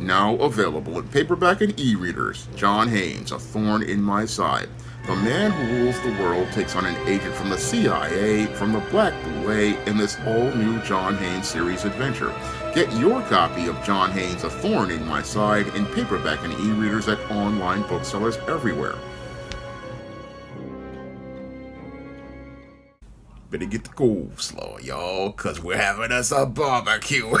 Now available in paperback and e-readers, John Haynes, A Thorn in My Side. The man who rules the world takes on an agent from the CIA, from the Black Boule, in this all-new John Haynes series adventure. Get your copy of John Haynes' A Thorn in My Side in paperback and e-readers at online booksellers everywhere. Better get the coleslaw, y'all, cause we're having us a barbecue.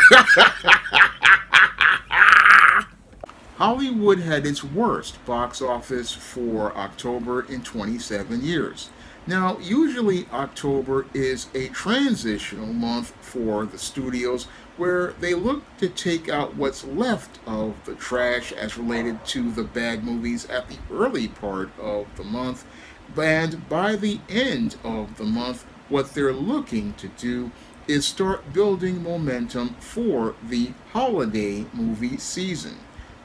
Hollywood had its worst box office for October in 27 years. Now, usually October is a transitional month for the studios where they look to take out what's left of the trash as related to the bad movies at the early part of the month. And by the end of the month, what they're looking to do is start building momentum for the holiday movie season.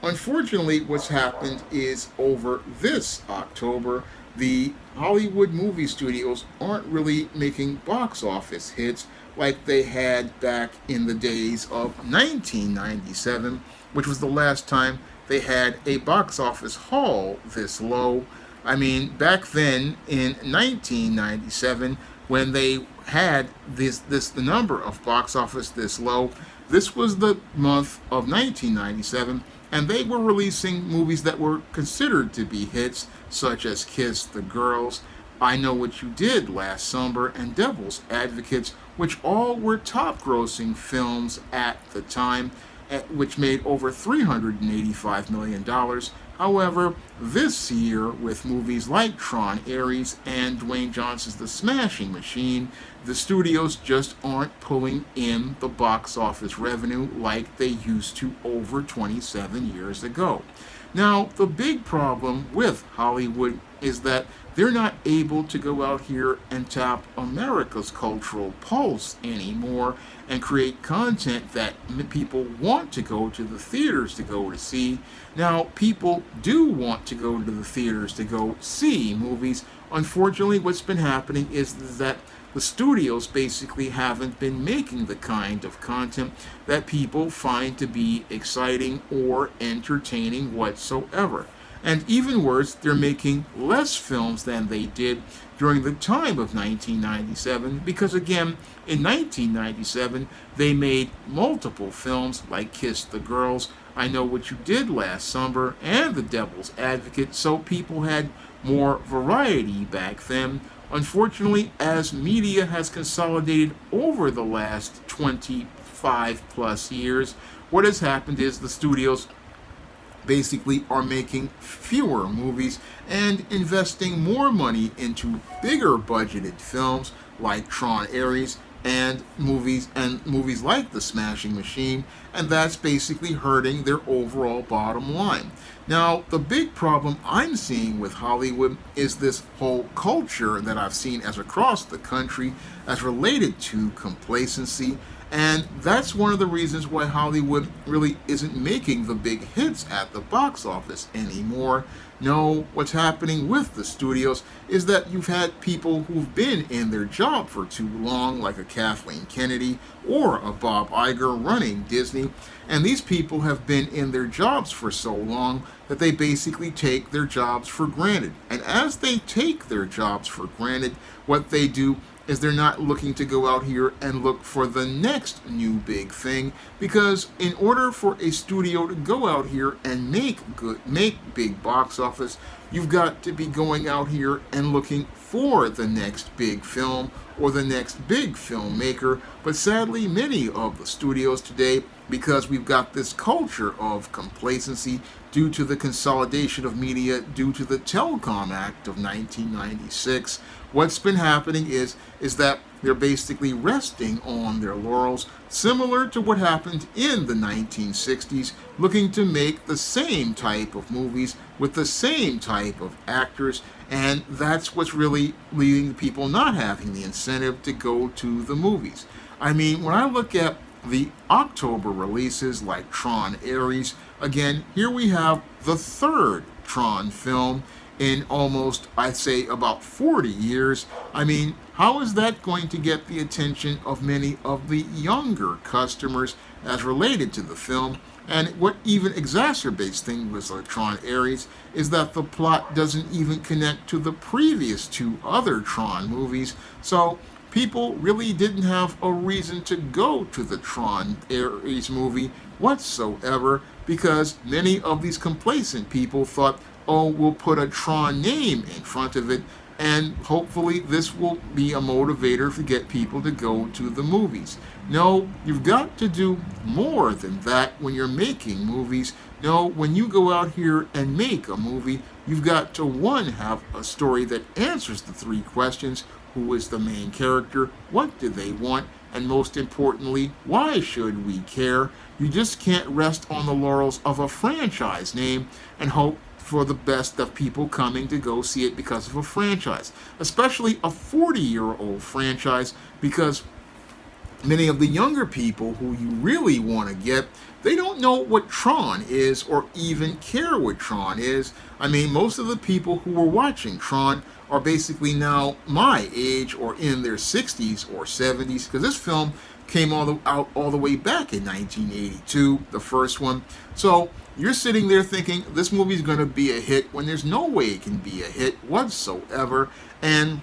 Unfortunately, what's happened is over this October, the Hollywood movie studios aren't really making box office hits like they had back in the days of 1997, which was the last time they had a box office haul this low. I mean, back then in 1997, when they had the number of box office this low, this was the month of 1997, and they were releasing movies that were considered to be hits, such as Kiss the Girls, I Know What You Did Last Summer, and Devil's Advocates, which all were top-grossing films at the time, which made over $385 million. However, this year, with movies like Tron Ares and Dwayne Johnson's The Smashing Machine, the studios just aren't pulling in the box office revenue like they used to over 27 years ago. Now, the big problem with Hollywood is that they're not able to go out here and tap America's cultural pulse anymore and create content that people want to go to the theaters to go to see. Now, people do want to go to the theaters to go see movies. Unfortunately, what's been happening is that the studios basically haven't been making the kind of content that people find to be exciting or entertaining whatsoever. And even worse, they're making less films than they did during the time of 1997, because again, in 1997, they made multiple films like Kiss the Girls, I Know What You Did Last Summer, and The Devil's Advocate, so people had more variety back then. Unfortunately, as media has consolidated over the last 25 plus years, what has happened is the studios basically are making fewer movies and investing more money into bigger budgeted films like Tron Ares and movies like The Smashing Machine, and that's basically hurting their overall bottom line. Now, the big problem I'm seeing with Hollywood is this whole culture that I've seen as across the country as related to complacency. And that's one of the reasons why Hollywood really isn't making the big hits at the box office anymore. No, what's happening with the studios is that you've had people who've been in their job for too long, like a Kathleen Kennedy or a Bob Iger running Disney, and these people have been in their jobs for so long that they basically take their jobs for granted. And as they take their jobs for granted, what they do is they're not looking to go out here and look for the next new big thing, because in order for a studio to go out here and make big box office, you've got to be going out here and looking for the next big film or the next big filmmaker. But sadly, many of the studios today, because we've got this culture of complacency due to the consolidation of media due to the Telecom Act of 1996, what's been happening is that they're basically resting on their laurels, similar to what happened in the 1960s, looking to make the same type of movies with the same type of actors, and that's what's really leading people not having the incentive to go to the movies. I mean, when I look at the October releases like Tron Ares, again, here we have the third Tron film in almost, I'd say, about 40 years. I mean, how is that going to get the attention of many of the younger customers as related to the film And what even exacerbates things with Tron Ares is that the plot doesn't even connect to the previous two other Tron movies, so people really didn't have a reason to go to the Tron Ares movie whatsoever, because many of these complacent people thought, oh, we'll put a Tron name in front of it, and hopefully this will be a motivator to get people to go to the movies. No, you've got to do more than that when you're making movies. No, when you go out here and make a movie, you've got to, one, have a story that answers the three questions: who is the main character, what do they want, and most importantly, why should we care? You just can't rest on the laurels of a franchise name and hope for the best of people coming to go see it because of a franchise, especially a 40-year-old franchise, because many of the younger people who you really want to get, they don't know what Tron is or even care what Tron is. I mean, most of the people who were watching Tron are basically now my age or in their 60s or 70s, because this film came out all the way back in 1982, the first one. So you're sitting there thinking this movie's going to be a hit when there's no way it can be a hit whatsoever. And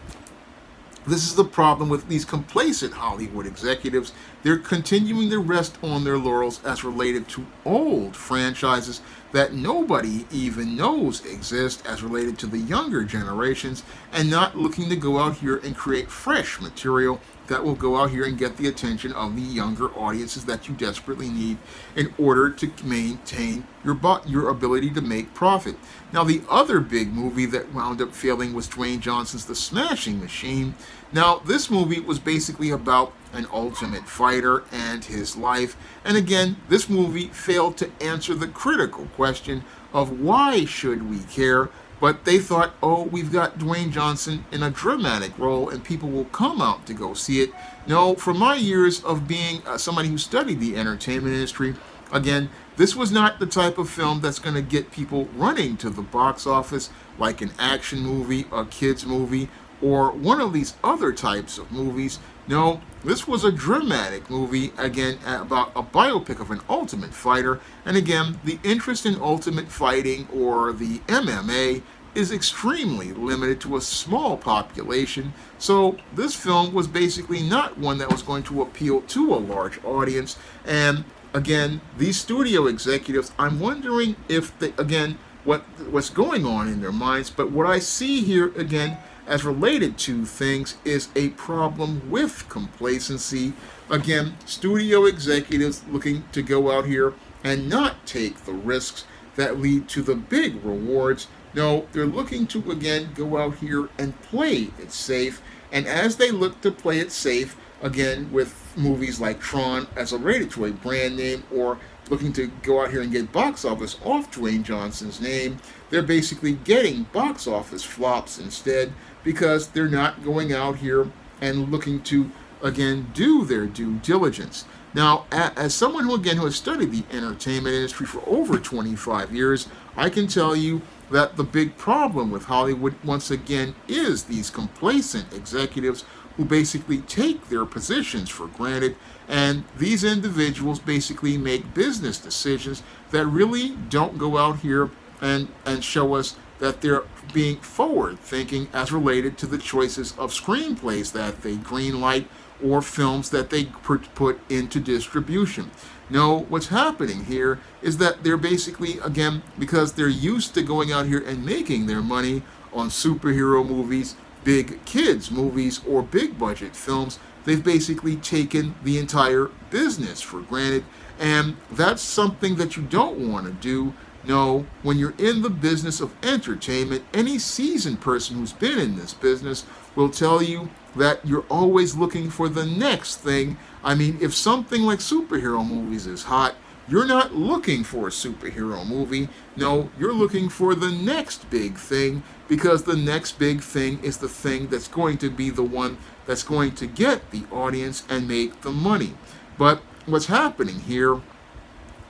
this is the problem with these complacent Hollywood executives. They're continuing to rest on their laurels as related to old franchises that nobody even knows exist as related to the younger generations, and not looking to go out here and create fresh material that will go out here and get the attention of the younger audiences that you desperately need in order to maintain your ability to make profit. Now, the other big movie that wound up failing was Dwayne Johnson's The Smashing Machine. Now, this movie was basically about an ultimate fighter and his life. And again, this movie failed to answer the critical question of why should we care. But they thought, oh, we've got Dwayne Johnson in a dramatic role and people will come out to go see it. No, from my years of being somebody who studied the entertainment industry, again, this was not the type of film that's going to get people running to the box office like an action movie, a kids movie, or one of these other types of movies. No, this was a dramatic movie, again, about a biopic of an ultimate fighter. And again, the interest in ultimate fighting, or the MMA, is extremely limited to a small population. So this film was basically not one that was going to appeal to a large audience. And again, these studio executives, I'm wondering if they, again, what's going on in their minds. But what I see here, again, as related to things, is a problem with complacency. Again, studio executives looking to go out here and not take the risks that lead to the big rewards. No, they're looking to, again, go out here and play it safe. And as they look to play it safe, again, with movies like Tron as related to a brand name, or looking to go out here and get box office off Dwayne Johnson's name, they're basically getting box office flops instead, because they're not going out here and looking to, again, do their due diligence. Now, as someone who has studied the entertainment industry for over 25 years, I can tell you that the big problem with Hollywood, once again, is these complacent executives who basically take their positions for granted, and these individuals basically make business decisions that really don't go out here and show us that they're being forward thinking as related to the choices of screenplays that they greenlight or films that they put into distribution. No, what's happening here is that they're basically, again, because they're used to going out here and making their money on superhero movies, big kids movies, or big budget films, they've basically taken the entire business for granted. And that's something that you don't want to do. No, when you're in the business of entertainment, any seasoned person who's been in this business will tell you that you're always looking for the next thing. I mean, if something like superhero movies is hot, you're not looking for a superhero movie. No, you're looking for the next big thing, because the next big thing is the thing that's going to be the one that's going to get the audience and make the money. But what's happening here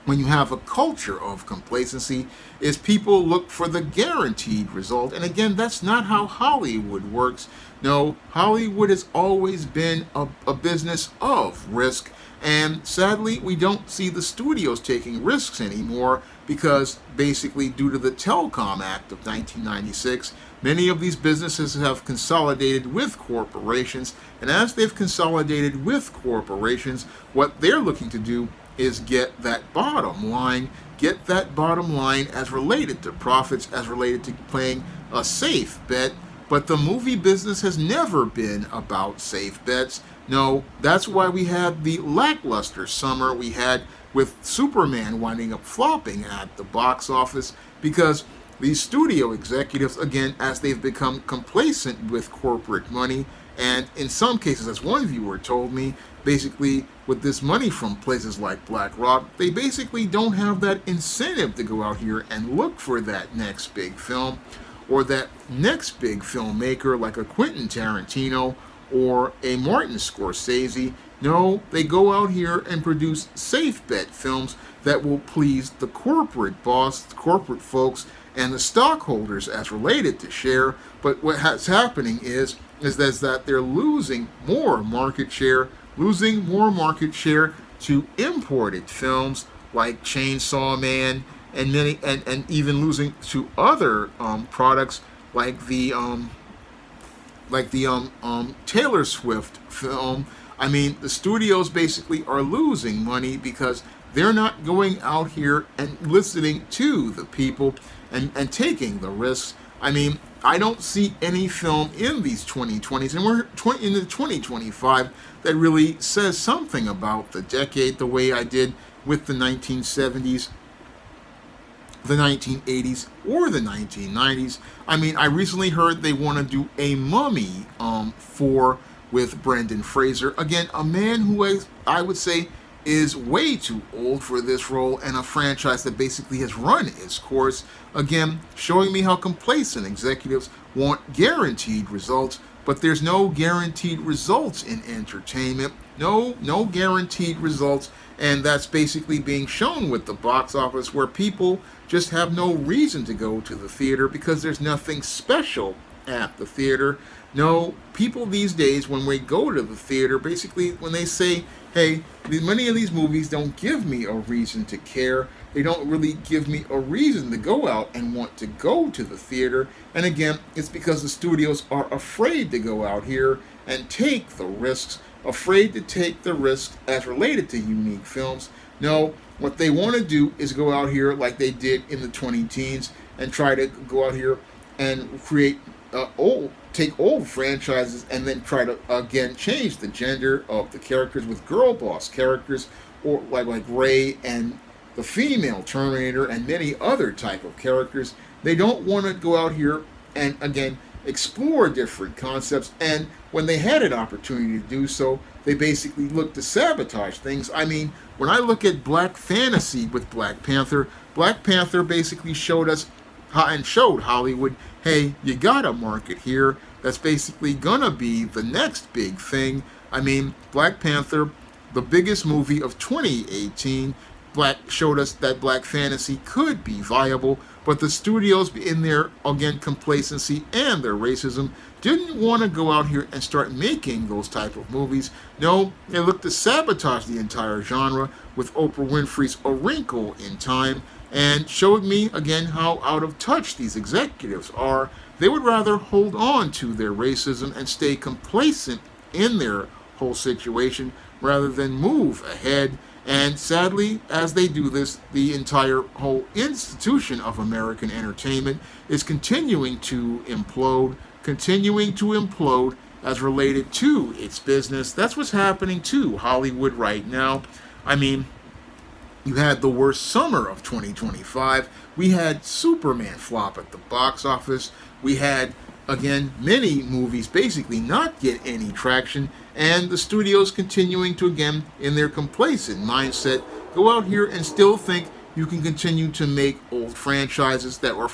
when you have a culture of complacency is people look for the guaranteed result. And again, that's not how Hollywood works. No, Hollywood has always been a business of risk. And sadly, we don't see the studios taking risks anymore because basically, due to the Telecom Act of 1996, many of these businesses have consolidated with corporations. And as they've consolidated with corporations, what they're looking to do is get that bottom line, as related to profits, as related to playing a safe bet. But the movie business has never been about safe bets. No, that's why we had the lackluster summer we had with Superman winding up flopping at the box office, because these studio executives, again, as they've become complacent with corporate money, and in some cases, as one viewer told me, basically with this money from places like BlackRock, they basically don't have that incentive to go out here and look for that next big film or that next big filmmaker like a Quentin Tarantino or a Martin Scorsese. No, they go out here and produce safe bet films that will please the corporate boss, the corporate folks, and the stockholders as related to share. But what's happening is that they're losing more market share to imported films like Chainsaw Man, and many, and even losing to other products like the Taylor Swift film. I mean, the studios basically are losing money because they're not going out here and listening to the people and taking the risks. I mean, I don't see any film in these 2020s, and we're in the 2025, that really says something about the decade the way I did with the 1970s, the 1980s, or the 1990s. I mean, I recently heard they want to do a Mummy with Brendan Fraser. Again, a man who I would say is way too old for this role, and a franchise that basically has run its course. Again, showing me how complacent executives want guaranteed results, but there's no guaranteed results in entertainment. No guaranteed results, and that's basically being shown with the box office, where people just have no reason to go to the theater because there's nothing special at the theater. No, people these days, when we go to the theater, basically when they say, hey, many of these movies don't give me a reason to care. They don't really give me a reason to go out and want to go to the theater. And again, it's because the studios are afraid to go out here and take the risks, afraid to take the risks as related to unique films. No, what they want to do is go out here like they did in the 2010s and try to go out here and create take old franchises and then try to again change the gender of the characters with girl boss characters, or like Rey and the female Terminator and many other type of characters. They don't want to go out here and again explore different concepts, and when they had an opportunity to do so, they basically look to sabotage things. I mean, when I look at Black Fantasy with Black Panther basically showed us and showed Hollywood, hey, you got a market here that's basically gonna be the next big thing. I mean, Black Panther, the biggest movie of 2018, showed us that Black Fantasy could be viable, but the studios, in their, again, complacency and their racism, didn't want to go out here and start making those type of movies. No, they looked to sabotage the entire genre with Oprah Winfrey's A Wrinkle in Time, and showed me again how out of touch these executives are. They would rather hold on to their racism and stay complacent in their whole situation rather than move ahead. And sadly, as they do this, the entire whole institution of American entertainment is continuing to implode as related to its business. That's what's happening to Hollywood right now. I mean, you had the worst summer of 2025. We had Superman flop at the box office. We had, again, many movies basically not get any traction, and the studios continuing to, again, in their complacent mindset, go out here and still think you can continue to make old franchises that are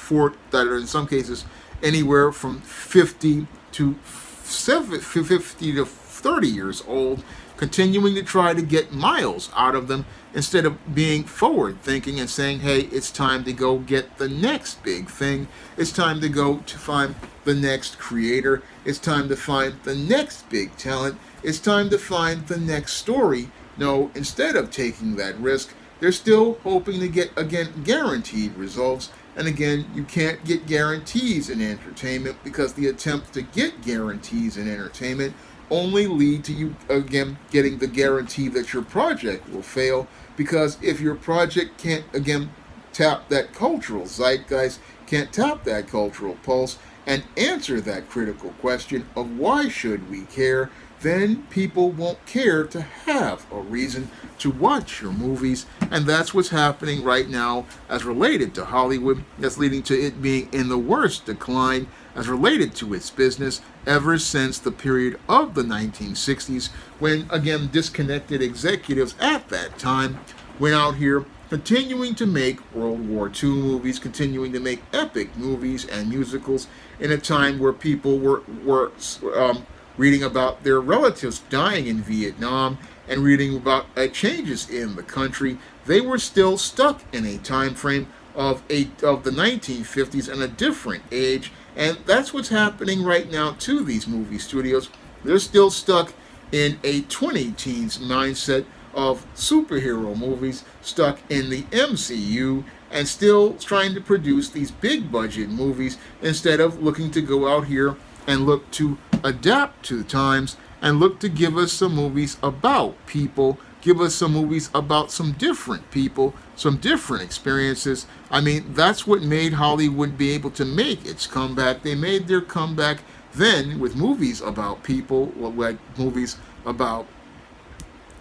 in some cases anywhere from 50 to 30 years old. continuing to try to get miles out of them instead of being forward thinking and saying, hey, it's time to go get the next big thing. It's time to go to find the next creator. It's time to find the next big talent. It's time to find the next story. No, instead of taking that risk, they're still hoping to get, again, guaranteed results. And again, you can't get guarantees in entertainment because the attempt to get guarantees in entertainment only lead to you, again, getting the guarantee that your project will fail. Because if your project can't, again, tap that cultural zeitgeist, can't tap that cultural pulse, and answer that critical question of why should we care, then people won't care to have a reason to watch your movies. And that's what's happening right now as related to Hollywood. That's leading to it being in the worst decline as related to its business ever since the period of the 1960s, when, again, disconnected executives at that time went out here continuing to make World War II movies, continuing to make epic movies and musicals in a time where people were reading about their relatives dying in Vietnam and reading about changes in the country. They were still stuck in a time frame of the 1950s and a different age, and that's what's happening right now to these movie studios. They're still stuck in a 20-teens mindset of superhero movies, stuck in the MCU, and still trying to produce these big budget movies instead of looking to go out here and look to adapt to the times and look to give us some movies about people, give us some movies about some different people, some different experiences. I mean, that's what made Hollywood be able to make its comeback. They made their comeback then with movies about people, like movies about,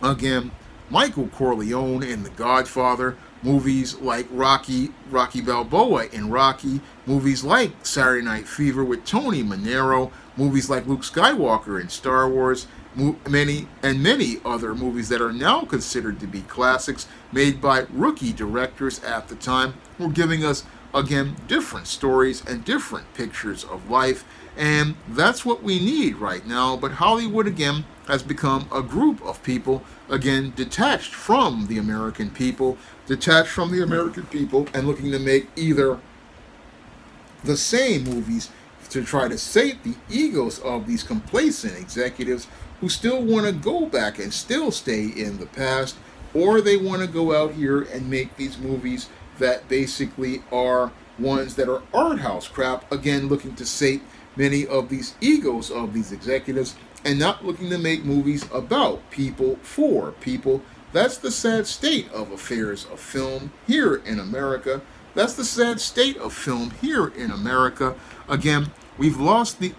again, Michael Corleone in The Godfather, movies like Rocky Balboa in Rocky, movies like Saturday Night Fever with Tony Manero, movies like Luke Skywalker in Star Wars, many other movies that are now considered to be classics made by rookie directors at the time, were giving us, again, different stories and different pictures of life. And that's what we need right now. But Hollywood, again, has become a group of people, again, detached from the American people, and looking to make either the same movies to try to sate the egos of these complacent executives who still want to go back and still stay in the past, or they want to go out here and make these movies that basically are ones that are art house crap, again, looking to sate many of these egos of these executives and not looking to make movies about people for people. That's the sad state of affairs of film here in America. That's the sad state of film here in America. Again, we've lost the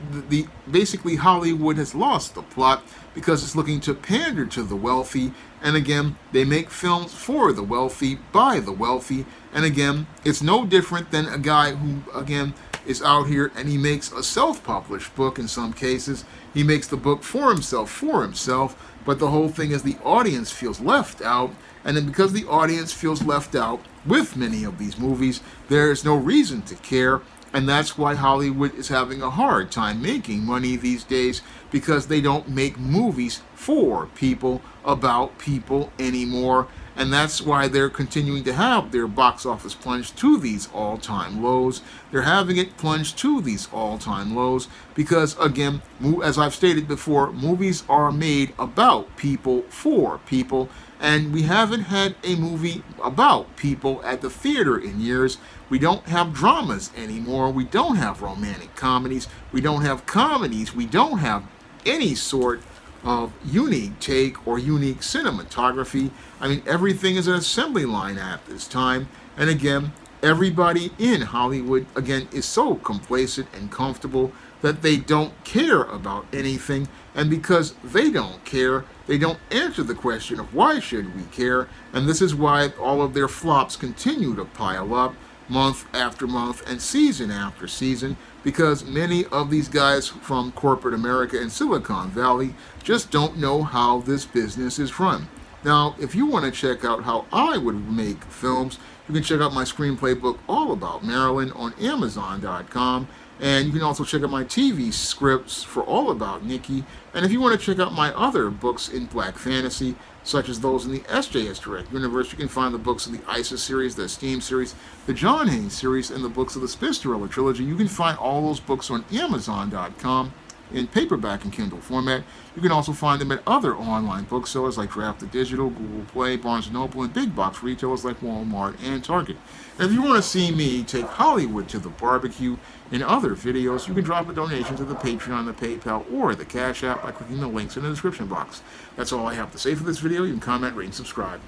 basically Hollywood has lost the plot because it's looking to pander to the wealthy. And again, they make films for the wealthy, by the wealthy. And again, it's no different than a guy who, again, is out here and he makes a self-published book in some cases. He makes the book for himself, but the whole thing is the audience feels left out. And then because the audience feels left out with many of these movies, there is no reason to care. And that's why Hollywood is having a hard time making money these days, because they don't make movies for people, about people anymore. And that's why they're continuing to have their box office plunge to these all-time lows. They're having it plunge to these all-time lows because, again, as I've stated before, movies are made about people, for people. And we haven't had a movie about people at the theater in years. We don't have dramas anymore. We don't have romantic comedies. We don't have comedies. We don't have any sort of unique take or unique cinematography. I mean, everything is an assembly line at this time. And again, everybody in Hollywood, again, is so complacent and comfortable that they don't care about anything. And because they don't care, they don't answer the question of why should we care. And this is why all of their flops continue to pile up month after month and season after season, because many of these guys from corporate America and Silicon Valley just don't know how this business is run. Now, if you want to check out how I would make films, You can check out my screenplay book, All About Marilyn, on Amazon.com. And you can also check out my TV scripts for All About Nikki. And if you want to check out my other books in Black fantasy, such as those in the SJS Direct universe, you can find the books of the ISIS series, the Esteem series, the John Haynes series, and the books of the Spistarella trilogy. You can find all those books on Amazon.com in paperback and Kindle format. You can also find them at other online booksellers like Drafted Digital, Google Play, Barnes & Noble, and big box retailers like Walmart and Target. And if you want to see me take Hollywood to the barbecue and other videos, you can drop a donation to the Patreon, the PayPal, or the Cash App by clicking the links in the description box. That's all I have to say for this video. You can comment, rate, and subscribe.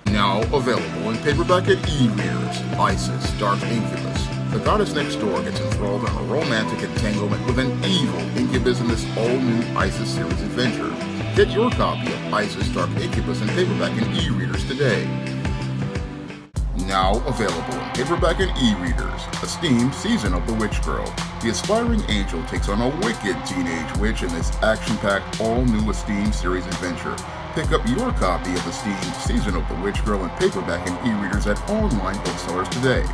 Now available in paperback at e-readers, ISIS, Dark Incubus. The goddess next door gets enthralled in a romantic entanglement with an evil incubus in this all-new ISIS series adventure. Get your copy of ISIS, Dark Incubus in paperback and e-readers today. Now available in paperback and e-readers, Esteem Season of the Witch Girl. The aspiring angel takes on a wicked teenage witch in this action-packed, all-new Esteem series adventure. Pick up your copy of Esteem Season of the Witch Girl in paperback and e-readers at online booksellers today.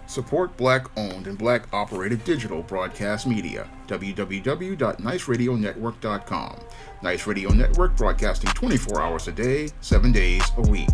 Support Black-owned and Black-operated digital broadcast media. www.niceradionetwork.com. Nice Radio Network, broadcasting 24 hours a day, 7 days a week.